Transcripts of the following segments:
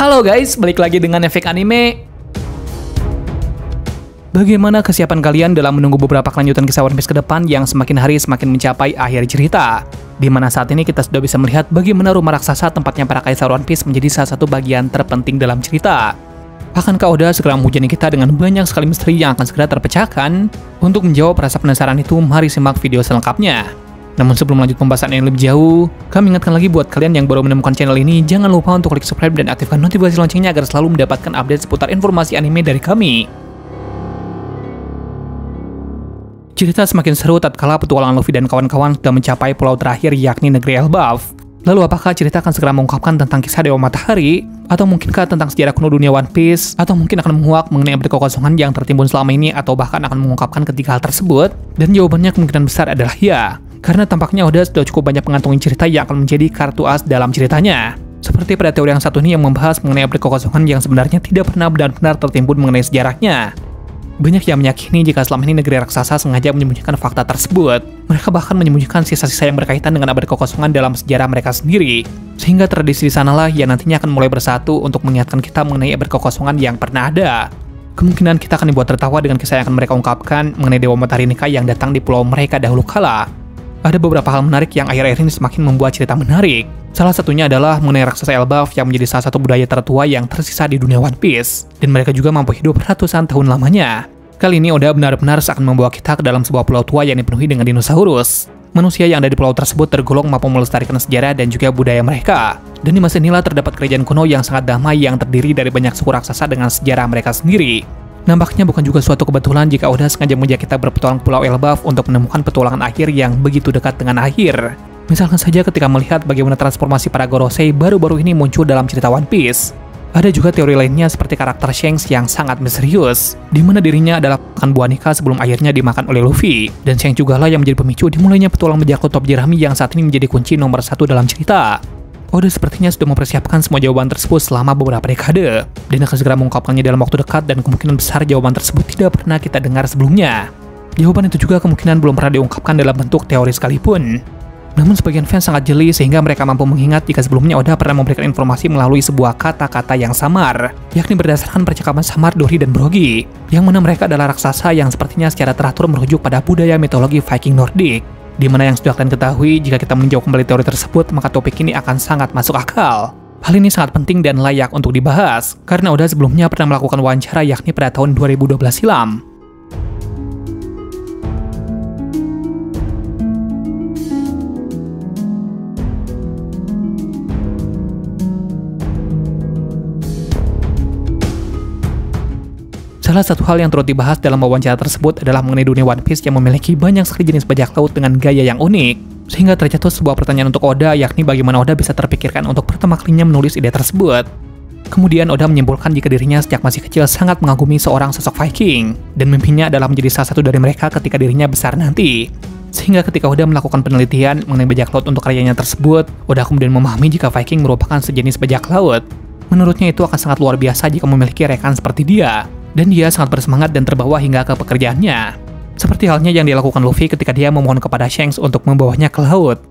Halo guys, balik lagi dengan Efek Anime. Bagaimana kesiapan kalian dalam menunggu beberapa kelanjutan kisah One Piece ke depan yang semakin hari semakin mencapai akhir cerita? Di mana saat ini kita sudah bisa melihat bagaimana rumah raksasa tempatnya para kaisar One Piece menjadi salah satu bagian terpenting dalam cerita. Akankah Oda segera menghujani kita dengan banyak sekali misteri yang akan segera terpecahkan? Untuk menjawab rasa penasaran itu, mari simak video selengkapnya. Namun sebelum lanjut pembahasan yang lebih jauh, kami ingatkan lagi buat kalian yang baru menemukan channel ini, jangan lupa untuk klik subscribe dan aktifkan notifikasi loncengnya agar selalu mendapatkan update seputar informasi anime dari kami. Cerita semakin seru tatkala petualangan Luffy dan kawan-kawan sudah mencapai pulau terakhir yakni negeri Elbaf. Lalu apakah cerita akan segera mengungkapkan tentang kisah Dewa Matahari? Atau mungkinkah tentang sejarah kuno dunia One Piece? Atau mungkin akan menguak mengenai abad kekosongan yang tertimbun selama ini? Atau bahkan akan mengungkapkan ketiga hal tersebut? Dan jawabannya kemungkinan besar adalah ya. Karena tampaknya Oda sudah cukup banyak mengantongi cerita yang akan menjadi kartu as dalam ceritanya. Seperti pada teori yang satu ini yang membahas mengenai abad kekosongan yang sebenarnya tidak pernah benar-benar tertimbun mengenai sejarahnya. Banyak yang meyakini jika selama ini negeri raksasa sengaja menyembunyikan fakta tersebut. Mereka bahkan menyembunyikan sisa-sisa yang berkaitan dengan abad kekosongan dalam sejarah mereka sendiri. Sehingga tradisi di sanalah yang nantinya akan mulai bersatu untuk mengingatkan kita mengenai abad kekosongan yang pernah ada. Kemungkinan kita akan dibuat tertawa dengan kisah yang akan mereka ungkapkan mengenai Dewa Matahari Nika yang datang di pulau mereka dahulu kala. Ada beberapa hal menarik yang akhir-akhir ini semakin membuat cerita menarik. Salah satunya adalah mengenai raksasa Elbaf yang menjadi salah satu budaya tertua yang tersisa di dunia One Piece. Dan mereka juga mampu hidup ratusan tahun lamanya. Kali ini Oda benar-benar akan membawa kita ke dalam sebuah pulau tua yang dipenuhi dengan dinosaurus. Manusia yang ada di pulau tersebut tergolong mampu melestarikan sejarah dan juga budaya mereka. Dan di masa inilah terdapat kerajaan kuno yang sangat damai yang terdiri dari banyak suku raksasa dengan sejarah mereka sendiri. Nampaknya bukan juga suatu kebetulan jika Oda sengaja mengajak kita berpetualang ke Pulau Elbaf untuk menemukan petualangan akhir yang begitu dekat dengan akhir. Misalkan saja ketika melihat bagaimana transformasi para Gorosei baru-baru ini muncul dalam cerita One Piece. Ada juga teori lainnya seperti karakter Shanks yang sangat misterius, di mana dirinya adalah makan buah Nika sebelum akhirnya dimakan oleh Luffy. Dan Shanks juga lah yang menjadi pemicu dimulainya petualang bajak laut Top Jerami yang saat ini menjadi kunci nomor 1 dalam cerita. Oda sepertinya sudah mempersiapkan semua jawaban tersebut selama beberapa dekade, dan akan segera mengungkapkannya dalam waktu dekat dan kemungkinan besar jawaban tersebut tidak pernah kita dengar sebelumnya. Jawaban itu juga kemungkinan belum pernah diungkapkan dalam bentuk teori sekalipun. Namun sebagian fans sangat jeli sehingga mereka mampu mengingat jika sebelumnya Oda pernah memberikan informasi melalui sebuah kata-kata yang samar, yakni berdasarkan percakapan samar Dory dan Brogy, yang mana mereka adalah raksasa yang sepertinya secara teratur merujuk pada budaya mitologi Viking Nordik. Di mana yang sudah kalian ketahui, jika kita meninjau kembali teori tersebut, maka topik ini akan sangat masuk akal. Hal ini sangat penting dan layak untuk dibahas, karena Oda sebelumnya pernah melakukan wawancara yakni pada tahun 2012 silam. Salah satu hal yang turut dibahas dalam wawancara tersebut adalah mengenai dunia One Piece yang memiliki banyak sekali jenis bajak laut dengan gaya yang unik. Sehingga tercetus sebuah pertanyaan untuk Oda, yakni bagaimana Oda bisa terpikirkan untuk pertama kalinya menulis ide tersebut. Kemudian Oda menyimpulkan jika dirinya sejak masih kecil sangat mengagumi seorang sosok Viking, dan mimpinya adalah menjadi salah satu dari mereka ketika dirinya besar nanti. Sehingga ketika Oda melakukan penelitian mengenai bajak laut untuk karyanya tersebut, Oda kemudian memahami jika Viking merupakan sejenis bajak laut. Menurutnya itu akan sangat luar biasa jika memiliki rekan seperti dia. Dan dia sangat bersemangat dan terbawa hingga ke pekerjaannya. Seperti halnya yang dilakukan Luffy ketika dia memohon kepada Shanks untuk membawanya ke laut.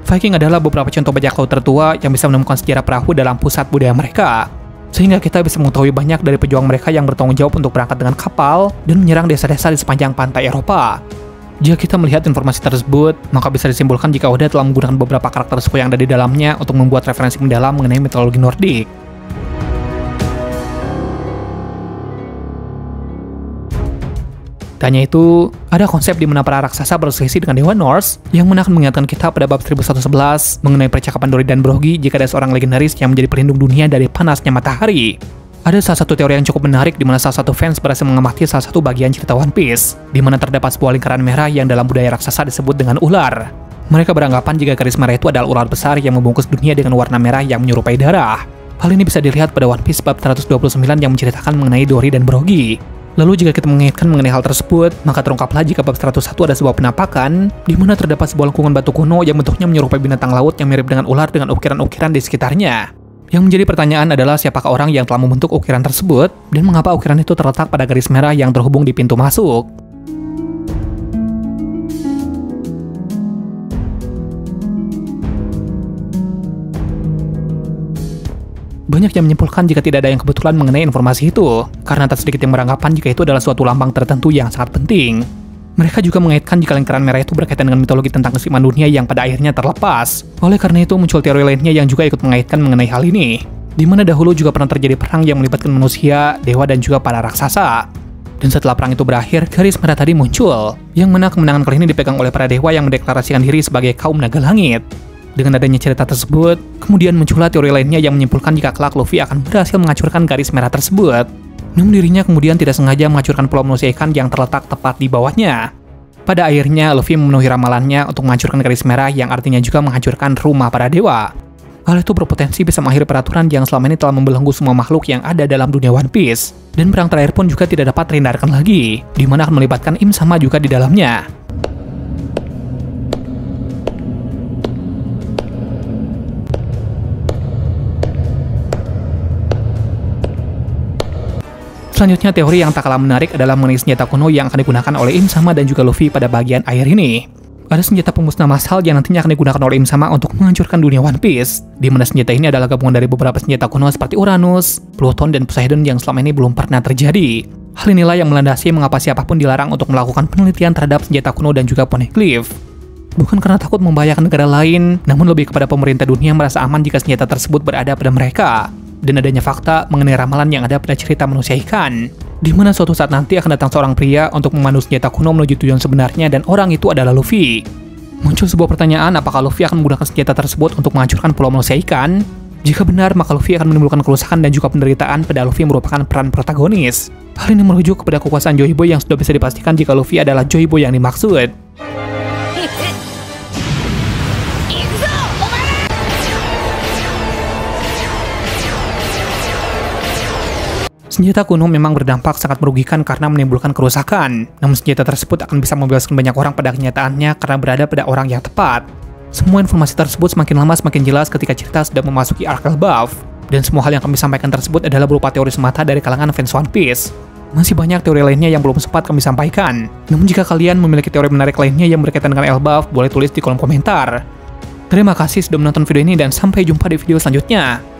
Viking adalah beberapa contoh bajak laut tertua yang bisa menemukan sejarah perahu dalam pusat budaya mereka. Sehingga kita bisa mengetahui banyak dari pejuang mereka yang bertanggung jawab untuk berangkat dengan kapal dan menyerang desa-desa di sepanjang pantai Eropa. Jika kita melihat informasi tersebut, maka bisa disimpulkan jika Oda telah menggunakan beberapa karakter suku yang ada di dalamnya untuk membuat referensi mendalam mengenai mitologi Nordik. Tanya itu, ada konsep di mana para raksasa berselisih dengan Dewa Norse, yang mana akan mengingatkan kita pada bab 1111 mengenai percakapan Dory dan Brogy jika ada seorang legendaris yang menjadi pelindung dunia dari panasnya matahari. Ada salah satu teori yang cukup menarik di mana salah satu fans berhasil mengamati salah satu bagian cerita One Piece, di mana terdapat sebuah lingkaran merah yang dalam budaya raksasa disebut dengan ular. Mereka beranggapan jika garis merah itu adalah ular besar yang membungkus dunia dengan warna merah yang menyerupai darah. Hal ini bisa dilihat pada One Piece bab 129 yang menceritakan mengenai Dory dan Brogy. Lalu jika kita mengingatkan mengenai hal tersebut, maka terungkaplah jika bab 101 ada sebuah penampakan, di mana terdapat sebuah lengkungan batu kuno yang bentuknya menyerupai binatang laut yang mirip dengan ular dengan ukiran-ukiran di sekitarnya. Yang menjadi pertanyaan adalah siapakah orang yang telah membentuk ukiran tersebut, dan mengapa ukiran itu terletak pada garis merah yang terhubung di pintu masuk. Banyak yang menyimpulkan jika tidak ada yang kebetulan mengenai informasi itu, karena tak sedikit yang beranggapan jika itu adalah suatu lambang tertentu yang sangat penting. Mereka juga mengaitkan jika lingkaran merah itu berkaitan dengan mitologi tentang keseimbangan dunia yang pada akhirnya terlepas. Oleh karena itu muncul teori lainnya yang juga ikut mengaitkan mengenai hal ini, di mana dahulu juga pernah terjadi perang yang melibatkan manusia, dewa, dan juga para raksasa. Dan setelah perang itu berakhir, garis merah tadi muncul, yang mana kemenangan kali ini dipegang oleh para dewa yang mendeklarasikan diri sebagai kaum naga langit. Dengan adanya cerita tersebut, kemudian muncullah teori lainnya yang menyimpulkan jika kelak Luffy akan berhasil menghancurkan garis merah tersebut. Namun dirinya kemudian tidak sengaja menghancurkan pulau manusia ikan yang terletak tepat di bawahnya. Pada akhirnya, Luffy memenuhi ramalannya untuk menghancurkan garis merah yang artinya juga menghancurkan rumah para dewa. Hal itu berpotensi bisa mengakhiri peraturan yang selama ini telah membelenggu semua makhluk yang ada dalam dunia One Piece. Dan perang terakhir pun juga tidak dapat terhindarkan lagi, di mana akan melibatkan Im Sama juga di dalamnya. Selanjutnya, teori yang tak kalah menarik adalah mengenai senjata kuno yang akan digunakan oleh Im Sama dan juga Luffy pada bagian akhir ini. Ada senjata pemusnah massal yang nantinya akan digunakan oleh Im Sama untuk menghancurkan dunia One Piece, di mana senjata ini adalah gabungan dari beberapa senjata kuno seperti Uranus, Pluton, dan Poseidon yang selama ini belum pernah terjadi. Hal inilah yang melandasi mengapa siapapun dilarang untuk melakukan penelitian terhadap senjata kuno dan juga Poneglyph. Bukan karena takut membahayakan negara lain, namun lebih kepada pemerintah dunia merasa aman jika senjata tersebut berada pada mereka. Dan adanya fakta mengenai ramalan yang ada pada cerita manusia ikan, di mana suatu saat nanti akan datang seorang pria untuk memandu senjata kuno menuju tujuan sebenarnya dan orang itu adalah Luffy. Muncul sebuah pertanyaan, apakah Luffy akan menggunakan senjata tersebut untuk menghancurkan pulau manusia ikan? Jika benar, maka Luffy akan menimbulkan kerusakan dan juga penderitaan pada Luffy merupakan peran protagonis. Hal ini merujuk kepada kekuasaan Joy Boy yang sudah bisa dipastikan jika Luffy adalah Joy Boy yang dimaksud. Senjata kuno memang berdampak sangat merugikan karena menimbulkan kerusakan, namun senjata tersebut akan bisa membebaskan banyak orang pada kenyataannya karena berada pada orang yang tepat. Semua informasi tersebut semakin lama semakin jelas ketika cerita sudah memasuki arc Elbaf, dan semua hal yang kami sampaikan tersebut adalah berupa teori semata dari kalangan fans One Piece. Masih banyak teori lainnya yang belum sempat kami sampaikan, namun jika kalian memiliki teori menarik lainnya yang berkaitan dengan Elbaf, boleh tulis di kolom komentar. Terima kasih sudah menonton video ini dan sampai jumpa di video selanjutnya.